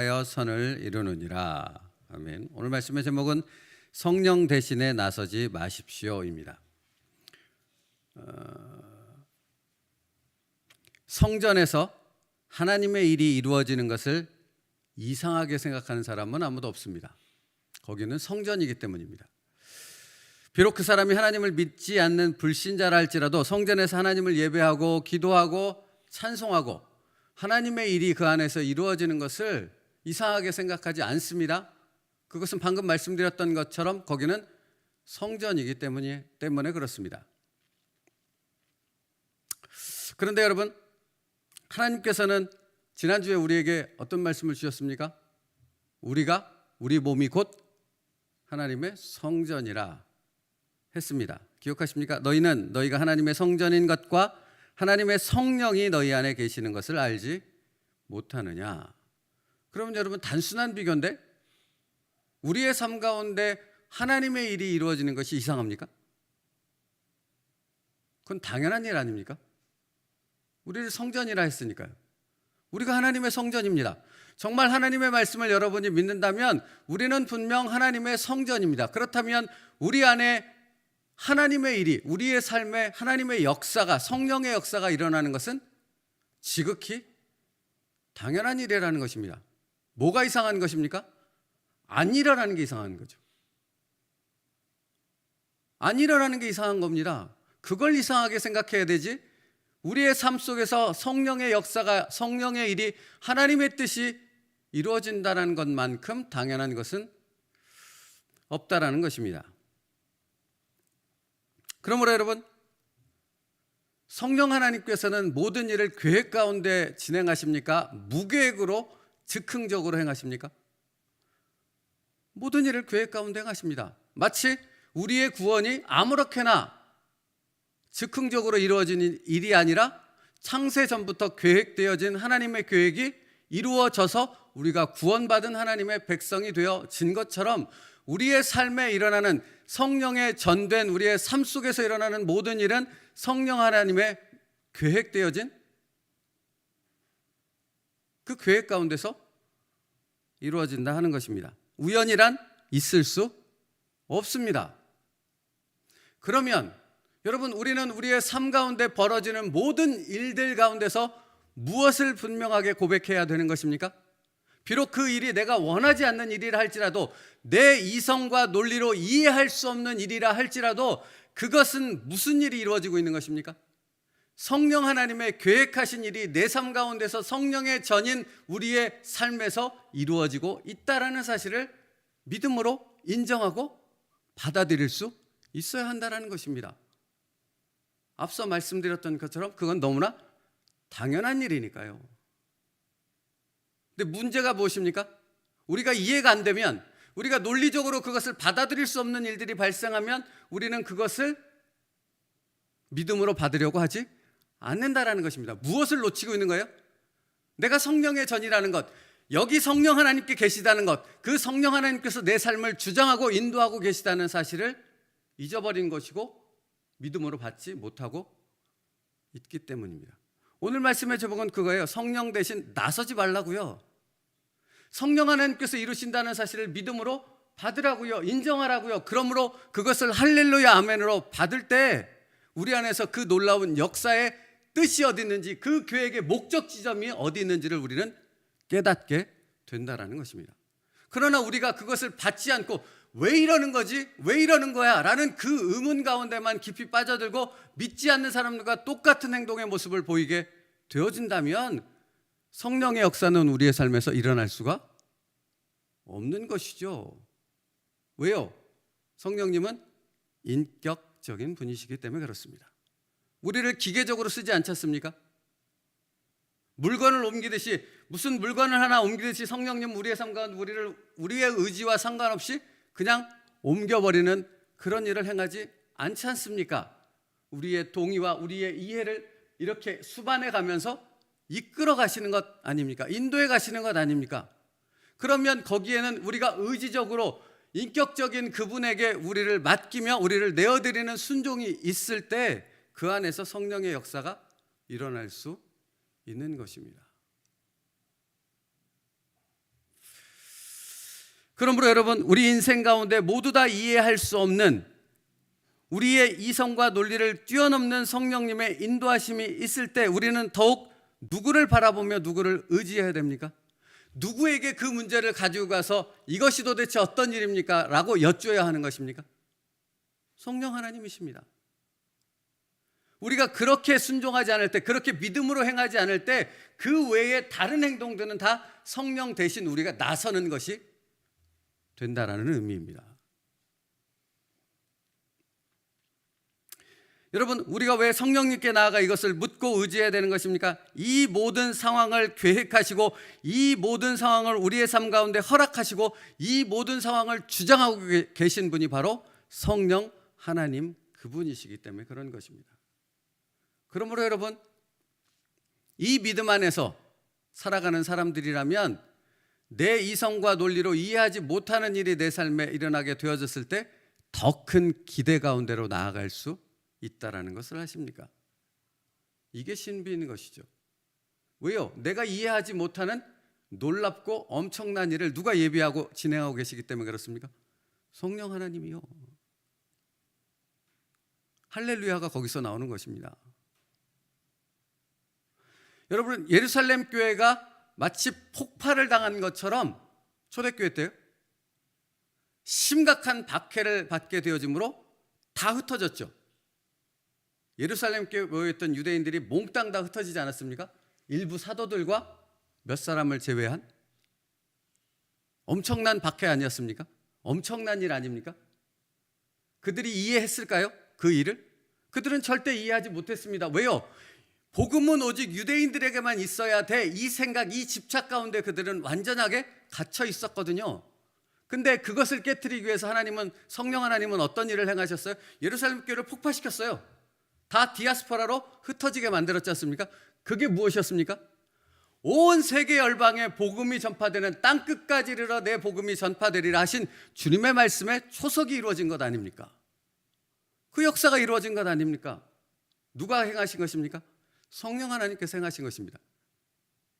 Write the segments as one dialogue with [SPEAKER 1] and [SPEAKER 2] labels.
[SPEAKER 1] 하여 선을 이루느니라. 아멘. 오늘 말씀의 제목은 성령 대신에 나서지 마십시오입니다. 성전에서 하나님의 일이 이루어지는 것을 이상하게 생각하는 사람은 아무도 없습니다. 거기는 성전이기 때문입니다. 비록 그 사람이 하나님을 믿지 않는 불신자라 할지라도 성전에서 하나님을 예배하고 기도하고 찬송하고 하나님의 일이 그 안에서 이루어지는 것을 이상하게 생각하지 않습니다. 그것은 방금 말씀드렸던 것처럼 거기는 성전이기 때문에 그렇습니다. 그런데 여러분, 하나님께서는 지난주에 우리에게 어떤 말씀을 주셨습니까? 우리 몸이 곧 하나님의 성전이라 했습니다. 기억하십니까? 너희가 하나님의 성전인 것과 하나님의 성령이 너희 안에 계시는 것을 알지 못하느냐. 그러면 여러분, 단순한 비교인데 우리의 삶 가운데 하나님의 일이 이루어지는 것이 이상합니까? 그건 당연한 일 아닙니까? 우리를 성전이라 했으니까요. 우리가 하나님의 성전입니다. 정말 하나님의 말씀을 여러분이 믿는다면 우리는 분명 하나님의 성전입니다. 그렇다면 우리 안에 하나님의 일이, 우리의 삶에 하나님의 역사가, 성령의 역사가 일어나는 것은 지극히 당연한 일이라는 것입니다. 뭐가 이상한 것입니까? 안 일어나는 게 이상한 거죠. 안 일어나는 게 이상한 겁니다. 그걸 이상하게 생각해야 되지, 우리의 삶 속에서 성령의 역사가, 성령의 일이 하나님의 뜻이 이루어진다는 것만큼 당연한 것은 없다라는 것입니다. 그러므로 여러분, 성령 하나님께서는 모든 일을 계획 가운데 진행하십니까? 무계획으로 즉흥적으로 행하십니까? 모든 일을 계획 가운데 행하십니다. 마치 우리의 구원이 아무렇게나 즉흥적으로 이루어진 일이 아니라 창세 전부터 계획되어진 하나님의 계획이 이루어져서 우리가 구원받은 하나님의 백성이 되어진 것처럼 우리의 삶에 일어나는 성령의 전된 우리의 삶 속에서 일어나는 모든 일은 성령 하나님의 계획되어진 그 계획 가운데서 이루어진다 하는 것입니다. 우연이란 있을 수 없습니다. 그러면 여러분, 우리는 우리의 삶 가운데 벌어지는 모든 일들 가운데서 무엇을 분명하게 고백해야 되는 것입니까? 비록 그 일이 내가 원하지 않는 일이라 할지라도, 내 이성과 논리로 이해할 수 없는 일이라 할지라도 그것은 무슨 일이 이루어지고 있는 것입니까? 성령 하나님의 계획하신 일이 내 삶 가운데서 성령의 전인 우리의 삶에서 이루어지고 있다라는 사실을 믿음으로 인정하고 받아들일 수 있어야 한다는 것입니다. 앞서 말씀드렸던 것처럼 그건 너무나 당연한 일이니까요. 근데 문제가 무엇입니까? 우리가 이해가 안 되면, 우리가 논리적으로 그것을 받아들일 수 없는 일들이 발생하면 우리는 그것을 믿음으로 받으려고 하지 않는다라는 것입니다. 무엇을 놓치고 있는 거예요? 내가 성령의 전이라는 것, 여기 성령 하나님께 계시다는 것, 그 성령 하나님께서 내 삶을 주장하고 인도하고 계시다는 사실을 잊어버린 것이고 믿음으로 받지 못하고 있기 때문입니다. 오늘 말씀의 제목은 그거예요. 성령 대신 나서지 말라고요. 성령 하나님께서 이루신다는 사실을 믿음으로 받으라고요. 인정하라고요. 그러므로 그것을 할렐루야 아멘으로 받을 때 우리 안에서 그 놀라운 역사의 뜻이 어디 있는지, 그 계획의 목적 지점이 어디 있는지를 우리는 깨닫게 된다라는 것입니다. 그러나 우리가 그것을 받지 않고 왜 이러는 거지? 왜 이러는 거야? 라는 그 의문 가운데만 깊이 빠져들고 믿지 않는 사람들과 똑같은 행동의 모습을 보이게 되어진다면 성령의 역사는 우리의 삶에서 일어날 수가 없는 것이죠. 왜요? 성령님은 인격적인 분이시기 때문에 그렇습니다. 우리를 기계적으로 쓰지 않지 않습니까? 물건을 옮기듯이, 무슨 물건을 하나 옮기듯이 성령님 우리의 삶 가운데 우리의 의지와 상관없이 그냥 옮겨버리는 그런 일을 행하지 않지 않습니까? 우리의 동의와 우리의 이해를 이렇게 수반해 가면서 이끌어 가시는 것 아닙니까? 인도해 가시는 것 아닙니까? 그러면 거기에는 우리가 의지적으로 인격적인 그분에게 우리를 맡기며 우리를 내어드리는 순종이 있을 때 그 안에서 성령의 역사가 일어날 수 있는 것입니다. 그러므로 여러분, 우리 인생 가운데 모두 다 이해할 수 없는 우리의 이성과 논리를 뛰어넘는 성령님의 인도하심이 있을 때 우리는 더욱 누구를 바라보며 누구를 의지해야 됩니까? 누구에게 그 문제를 가지고 가서 이것이 도대체 어떤 일입니까? 라고 여쭈어야 하는 것입니까? 성령 하나님이십니다. 우리가 그렇게 순종하지 않을 때, 그렇게 믿음으로 행하지 않을 때 그 외에 다른 행동들은 다 성령 대신 우리가 나서는 것이 된다라는 의미입니다. 여러분, 우리가 왜 성령님께 나아가 이것을 묻고 의지해야 되는 것입니까? 이 모든 상황을 계획하시고 이 모든 상황을 우리의 삶 가운데 허락하시고 이 모든 상황을 주장하고 계신 분이 바로 성령 하나님 그분이시기 때문에 그런 것입니다. 그러므로 여러분, 이 믿음 안에서 살아가는 사람들이라면 내 이성과 논리로 이해하지 못하는 일이 내 삶에 일어나게 되어졌을 때 더 큰 기대 가운데로 나아갈 수 있다라는 것을 아십니까? 이게 신비인 것이죠. 왜요? 내가 이해하지 못하는 놀랍고 엄청난 일을 누가 예비하고 진행하고 계시기 때문에 그렇습니까? 성령 하나님이요. 할렐루야가 거기서 나오는 것입니다. 여러분, 예루살렘 교회가 마치 폭발을 당한 것처럼 초대교회 때요, 심각한 박해를 받게 되어지므로 다 흩어졌죠. 예루살렘 교회에 모였던 유대인들이 몽땅 다 흩어지지 않았습니까? 일부 사도들과 몇 사람을 제외한 엄청난 박해 아니었습니까? 엄청난 일 아닙니까? 그들이 이해했을까요? 그 일을? 그들은 절대 이해하지 못했습니다. 왜요? 복음은 오직 유대인들에게만 있어야 돼. 이 생각, 이 집착 가운데 그들은 완전하게 갇혀 있었거든요. 근데 그것을 깨트리기 위해서 성령 하나님은 어떤 일을 행하셨어요? 예루살렘 교회를 폭파시켰어요. 다 디아스포라로 흩어지게 만들었지 않습니까? 그게 무엇이었습니까? 온 세계 열방에 복음이 전파되는 땅 끝까지 이르러 내 복음이 전파되리라 하신 주님의 말씀에 초석이 이루어진 것 아닙니까? 그 역사가 이루어진 것 아닙니까? 누가 행하신 것입니까? 성령 하나님께서 행하신 것입니다.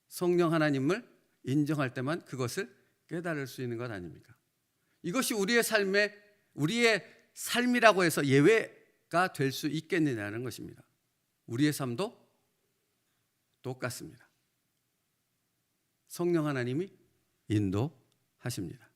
[SPEAKER 1] 성령 하나님을 인정할 때만 그것을 깨달을 수 있는 것 아닙니까? 이것이 우리의 삶이라고 해서 예외가 될 수 있겠느냐는 것입니다. 우리의 삶도 똑같습니다. 성령 하나님이 인도하십니다.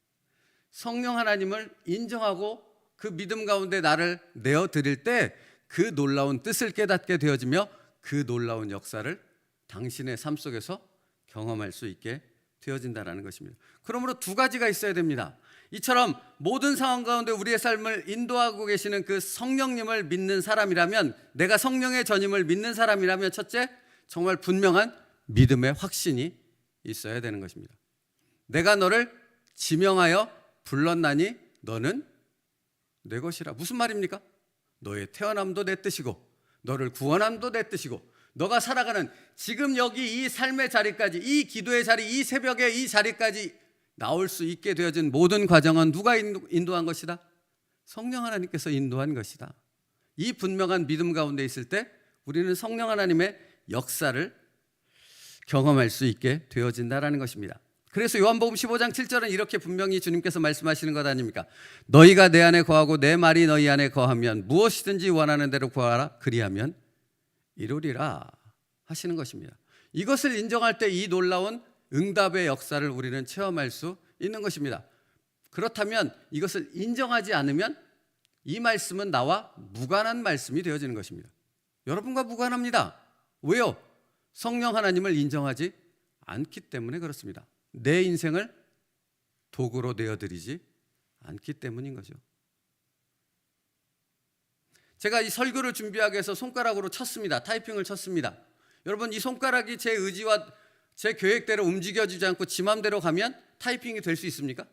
[SPEAKER 1] 성령 하나님을 인정하고 그 믿음 가운데 나를 내어드릴 때 그 놀라운 뜻을 깨닫게 되어지며 그 놀라운 역사를 당신의 삶 속에서 경험할 수 있게 되어진다는 것입니다. 그러므로 두 가지가 있어야 됩니다. 이처럼 모든 상황 가운데 우리의 삶을 인도하고 계시는 그 성령님을 믿는 사람이라면, 내가 성령의 전임을 믿는 사람이라면, 첫째, 정말 분명한 믿음의 확신이 있어야 되는 것입니다. 내가 너를 지명하여 불렀나니 너는 내 것이라. 무슨 말입니까? 너의 태어남도 내 뜻이고 너를 구원함도 내 뜻이고 너가 살아가는 지금 여기 이 삶의 자리까지, 이 기도의 자리, 이 새벽의 이 자리까지 나올 수 있게 되어진 모든 과정은 누가 인도한 것이다? 성령 하나님께서 인도한 것이다. 이 분명한 믿음 가운데 있을 때 우리는 성령 하나님의 역사를 경험할 수 있게 되어진다는 것입니다. 그래서 요한복음 15장 7절은 이렇게 분명히 주님께서 말씀하시는 것 아닙니까? 너희가 내 안에 거하고 내 말이 너희 안에 거하면 무엇이든지 원하는 대로 구하라. 그리하면 이루리라 하시는 것입니다. 이것을 인정할 때 이 놀라운 응답의 역사를 우리는 체험할 수 있는 것입니다. 그렇다면 이것을 인정하지 않으면 이 말씀은 나와 무관한 말씀이 되어지는 것입니다. 여러분과 무관합니다. 왜요? 성령 하나님을 인정하지 않기 때문에 그렇습니다. 내 인생을 도구로 내어드리지 않기 때문인 거죠. 제가 이 설교를 준비하기 위해서 손가락으로 쳤습니다. 타이핑을 쳤습니다. 여러분, 이 손가락이 제 의지와 제 계획대로 움직여지지 않고 지 맘대로 가면 타이핑이 될 수 있습니까?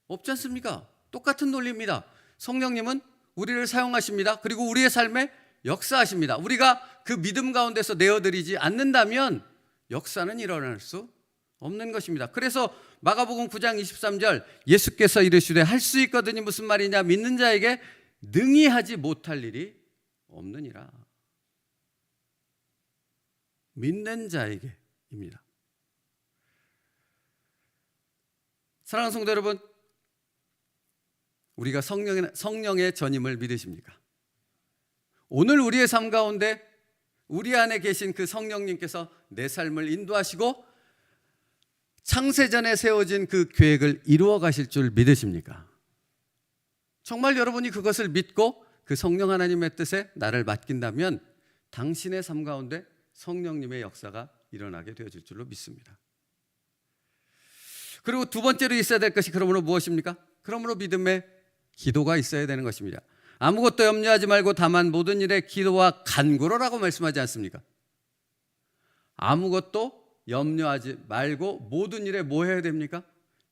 [SPEAKER 1] 없지 않습니까? 똑같은 논리입니다. 성령님은 우리를 사용하십니다. 그리고 우리의 삶에 역사하십니다. 우리가 그 믿음 가운데서 내어드리지 않는다면 역사는 일어날 수 없는 것입니다. 그래서 마가복음 9장 23절 예수께서 이르시되 할 수 있거든이 무슨 말이냐? 믿는 자에게 능히 하지 못할 일이 없느니라. 믿는 자에게입니다. 사랑하는 성도 여러분, 우리가 성령의 전임을 믿으십니까? 오늘 우리의 삶 가운데 우리 안에 계신 그 성령님께서 내 삶을 인도하시고 창세전에 세워진 그 계획을 이루어 가실 줄 믿으십니까? 정말 여러분이 그것을 믿고 그 성령 하나님의 뜻에 나를 맡긴다면 당신의 삶 가운데 성령님의 역사가 일어나게 되어질 줄로 믿습니다. 그리고 두 번째로 있어야 될 것이 그러므로 무엇입니까? 그러므로 믿음의 기도가 있어야 되는 것입니다. 아무것도 염려하지 말고 다만 모든 일에 기도와 간구로라고 말씀하지 않습니까? 아무것도 염려하지 말고 모든 일에 뭐 해야 됩니까?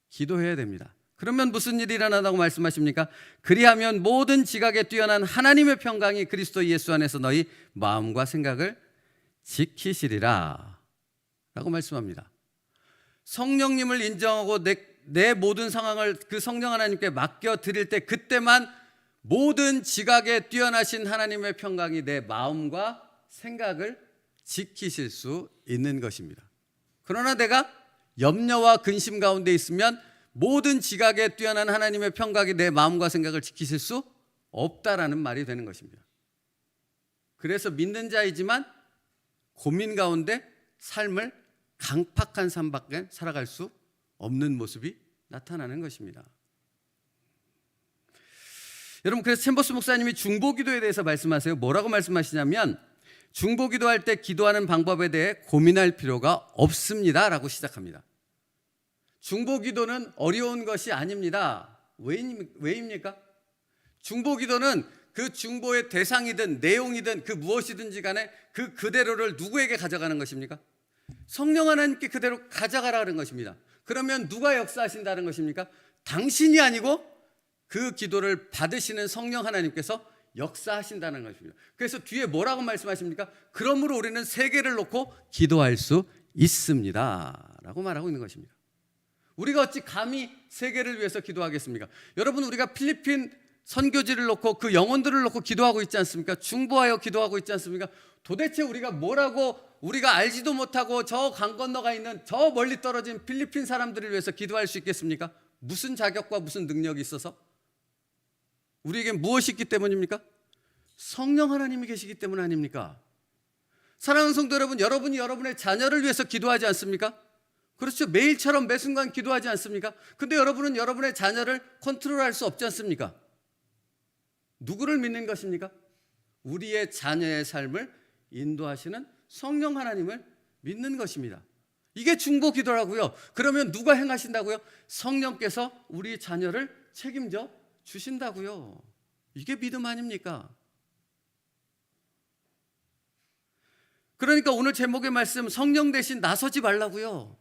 [SPEAKER 1] 기도해야 됩니다. 그러면 무슨 일이 일어나다고 말씀하십니까? 그리하면 모든 지각에 뛰어난 하나님의 평강이 그리스도 예수 안에서 너희 마음과 생각을 지키시리라 라고 말씀합니다. 성령님을 인정하고 내 모든 상황을 그 성령 하나님께 맡겨드릴 때 그때만 모든 지각에 뛰어나신 하나님의 평강이 내 마음과 생각을 지키실 수 있는 것입니다. 그러나 내가 염려와 근심 가운데 있으면 모든 지각에 뛰어난 하나님의 평강이 내 마음과 생각을 지키실 수 없다라는 말이 되는 것입니다. 그래서 믿는 자이지만 고민 가운데 삶을 강팍한 삶밖에 살아갈 수 없는 모습이 나타나는 것입니다. 여러분, 그래서 챔버스 목사님이 중보기도에 대해서 말씀하세요. 뭐라고 말씀하시냐면 중보기도할 때 기도하는 방법에 대해 고민할 필요가 없습니다 라고 시작합니다. 중보기도는 어려운 것이 아닙니다. 왜입니까? 중보기도는 그 중보의 대상이든 내용이든 그 무엇이든지 간에 그 그대로를 누구에게 가져가는 것입니까? 성령 하나님께 그대로 가져가라는 것입니다. 그러면 누가 역사하신다는 것입니까? 당신이 아니고 그 기도를 받으시는 성령 하나님께서 역사하신다는 것입니다. 그래서 뒤에 뭐라고 말씀하십니까? 그러므로 우리는 세계를 놓고 기도할 수 있습니다 라고 말하고 있는 것입니다. 우리가 어찌 감히 세계를 위해서 기도하겠습니까? 여러분, 우리가 필리핀 선교지를 놓고 그 영혼들을 놓고 기도하고 있지 않습니까? 중보하여 기도하고 있지 않습니까? 도대체 우리가 뭐라고 우리가 알지도 못하고 저 강 건너가 있는 저 멀리 떨어진 필리핀 사람들을 위해서 기도할 수 있겠습니까? 무슨 자격과 무슨 능력이 있어서? 우리에게 무엇이 있기 때문입니까? 성령 하나님이 계시기 때문 아닙니까? 사랑하는 성도 여러분, 여러분이 여러분의 자녀를 위해서 기도하지 않습니까? 그렇죠. 매일처럼 매 순간 기도하지 않습니까? 근데 여러분은 여러분의 자녀를 컨트롤할 수 없지 않습니까? 누구를 믿는 것입니까? 우리의 자녀의 삶을 인도하시는 성령 하나님을 믿는 것입니다. 이게 중보 기도라고요. 그러면 누가 행하신다고요? 성령께서 우리 자녀를 책임져 주신다고요. 이게 믿음 아닙니까? 그러니까 오늘 제목의 말씀, 성령 대신 나서지 말라고요.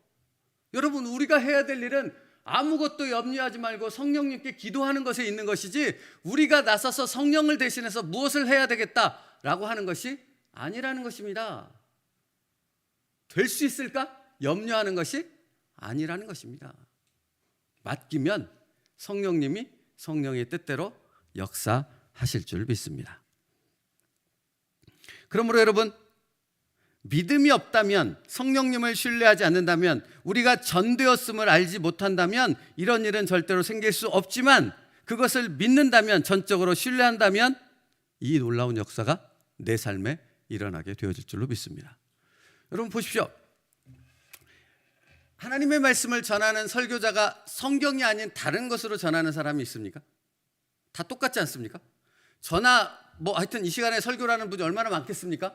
[SPEAKER 1] 여러분, 우리가 해야 될 일은 아무것도 염려하지 말고 성령님께 기도하는 것에 있는 것이지 우리가 나서서 성령을 대신해서 무엇을 해야 되겠다라고 하는 것이 아니라는 것입니다. 될 수 있을까? 염려하는 것이 아니라는 것입니다. 맡기면 성령님이 성령의 뜻대로 역사하실 줄 믿습니다. 그러므로 여러분, 믿음이 없다면, 성령님을 신뢰하지 않는다면, 우리가 전되었음을 알지 못한다면 이런 일은 절대로 생길 수 없지만 그것을 믿는다면, 전적으로 신뢰한다면 이 놀라운 역사가 내 삶에 일어나게 되어질 줄로 믿습니다. 여러분 보십시오. 하나님의 말씀을 전하는 설교자가 성경이 아닌 다른 것으로 전하는 사람이 있습니까? 다 똑같지 않습니까? 하여튼 이 시간에 설교라는 분이 얼마나 많겠습니까?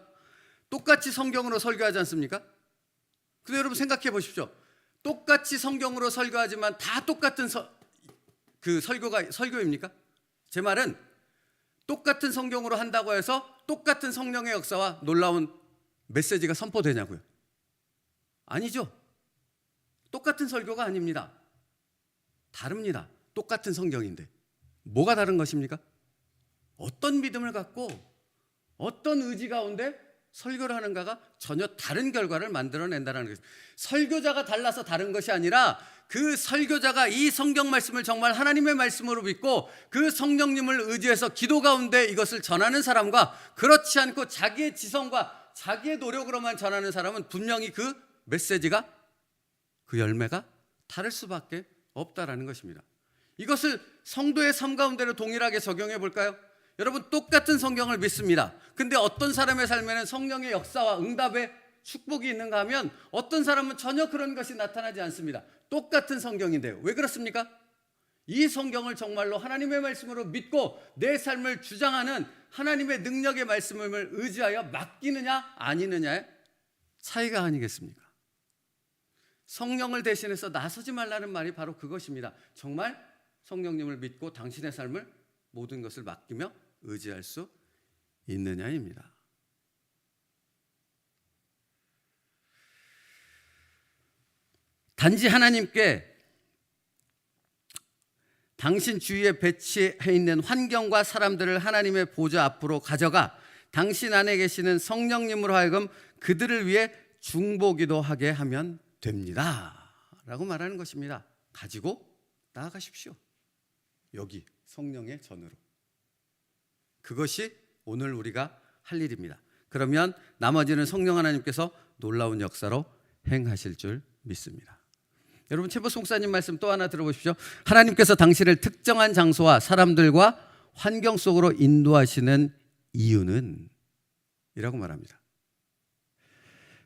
[SPEAKER 1] 똑같이 성경으로 설교하지 않습니까? 근데 여러분 생각해 보십시오. 똑같이 성경으로 설교하지만 다 똑같은 설교입니까? 제 말은 똑같은 성경으로 한다고 해서 똑같은 성령의 역사와 놀라운 메시지가 선포되냐고요. 아니죠. 똑같은 설교가 아닙니다. 다릅니다. 똑같은 성경인데 뭐가 다른 것입니까? 어떤 믿음을 갖고 어떤 의지 가운데 설교를 하는가가 전혀 다른 결과를 만들어낸다는 것입니다. 설교자가 달라서 다른 것이 아니라 그 설교자가 이 성경 말씀을 정말 하나님의 말씀으로 믿고 그 성령님을 의지해서 기도 가운데 이것을 전하는 사람과 그렇지 않고 자기의 지성과 자기의 노력으로만 전하는 사람은 분명히 그 메시지가, 그 열매가 다를 수밖에 없다라는 것입니다. 이것을 성도의 삶 가운데로 동일하게 적용해 볼까요? 여러분, 똑같은 성경을 믿습니다. 근데 어떤 사람의 삶에는 성령의 역사와 응답의 축복이 있는가 하면 어떤 사람은 전혀 그런 것이 나타나지 않습니다. 똑같은 성경인데요. 왜 그렇습니까? 이 성경을 정말로 하나님의 말씀으로 믿고 내 삶을 주장하는 하나님의 능력의 말씀을 의지하여 맡기느냐 아니느냐의 차이가 아니겠습니까? 성령을 대신해서 나서지 말라는 말이 바로 그것입니다. 정말 성령님을 믿고 당신의 삶을 모든 것을 맡기며 의지할 수 있느냐입니다. 단지 하나님께 당신 주위에 배치해 있는 환경과 사람들을 하나님의 보좌 앞으로 가져가 당신 안에 계시는 성령님으로 하여금 그들을 위해 중보기도 하게 하면 됩니다 라고 말하는 것입니다. 가지고 나아가십시오. 여기 성령의 전으로. 그것이 오늘 우리가 할 일입니다. 그러면 나머지는 성령 하나님께서 놀라운 역사로 행하실 줄 믿습니다. 여러분, 최보수 목사님 말씀 또 하나 들어보십시오. 하나님께서 당신을 특정한 장소와 사람들과 환경 속으로 인도하시는 이유는 이라고 말합니다.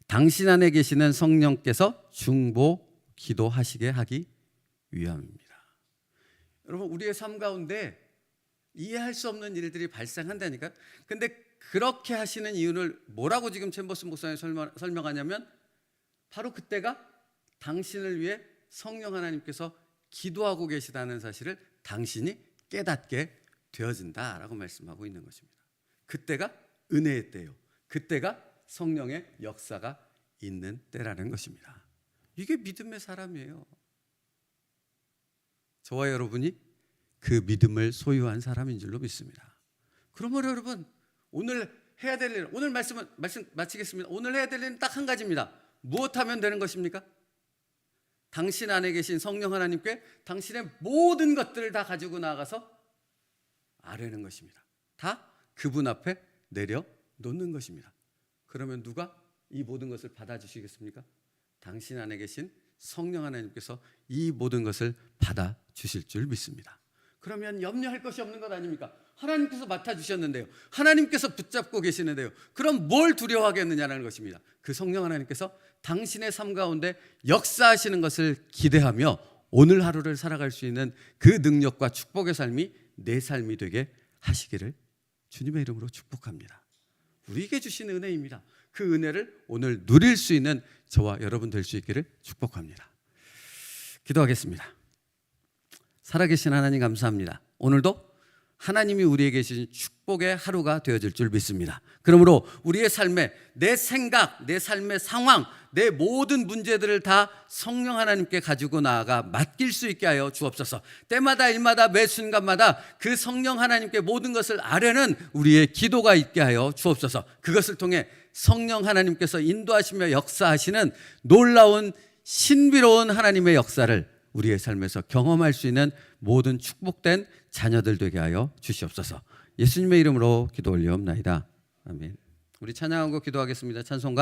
[SPEAKER 1] 당신 안에 계시는 성령께서 중보 기도하시게 하기 위함입니다. 여러분, 우리의 삶 가운데 이해할 수 없는 일들이 발생한다니까요. 근데 그렇게 하시는 이유를 뭐라고 지금 챔버스 목사님이 설명하냐면 바로 그때가 당신을 위해 성령 하나님께서 기도하고 계시다는 사실을 당신이 깨닫게 되어진다라고 말씀하고 있는 것입니다. 그때가 은혜의 때요. 그때가 성령의 역사가 있는 때라는 것입니다. 이게 믿음의 사람이에요. 저와 여러분이 그 믿음을 소유한 사람인 줄로 믿습니다. 그러므로 여러분, 오늘 해야 될 일, 오늘 말씀 마치겠습니다. 오늘 해야 될 일은 딱 한 가지입니다. 무엇 하면 되는 것입니까? 당신 안에 계신 성령 하나님께 당신의 모든 것들을 다 가지고 나가서 아뢰는 것입니다. 다 그분 앞에 내려놓는 것입니다. 그러면 누가 이 모든 것을 받아주시겠습니까? 당신 안에 계신 성령 하나님께서 이 모든 것을 받아주실 줄 믿습니다. 그러면 염려할 것이 없는 것 아닙니까? 하나님께서 맡아주셨는데요. 하나님께서 붙잡고 계시는데요. 그럼 뭘 두려워하겠느냐는 것입니다. 그 성령 하나님께서 당신의 삶 가운데 역사하시는 것을 기대하며 오늘 하루를 살아갈 수 있는 그 능력과 축복의 삶이 내 삶이 되게 하시기를 주님의 이름으로 축복합니다. 우리에게 주신 은혜입니다. 그 은혜를 오늘 누릴 수 있는 저와 여러분 될 수 있기를 축복합니다. 기도하겠습니다. 살아계신 하나님 감사합니다. 오늘도 하나님이 우리에게 주신 축복의 하루가 되어질 줄 믿습니다. 그러므로 우리의 삶에 내 생각, 내 삶의 상황, 내 모든 문제들을 다 성령 하나님께 가지고 나아가 맡길 수 있게 하여 주옵소서. 때마다 일마다 매 순간마다 그 성령 하나님께 모든 것을 아뢰는 우리의 기도가 있게 하여 주옵소서. 그것을 통해 성령 하나님께서 인도하시며 역사하시는 놀라운 신비로운 하나님의 역사를 우리의 삶에서 경험할 수 있는 모든 축복된 자녀들 되게 하여 주시옵소서. 예수님의 이름으로 기도 올리옵나이다. 아멘. 우리 찬양하고 기도하겠습니다. 찬송가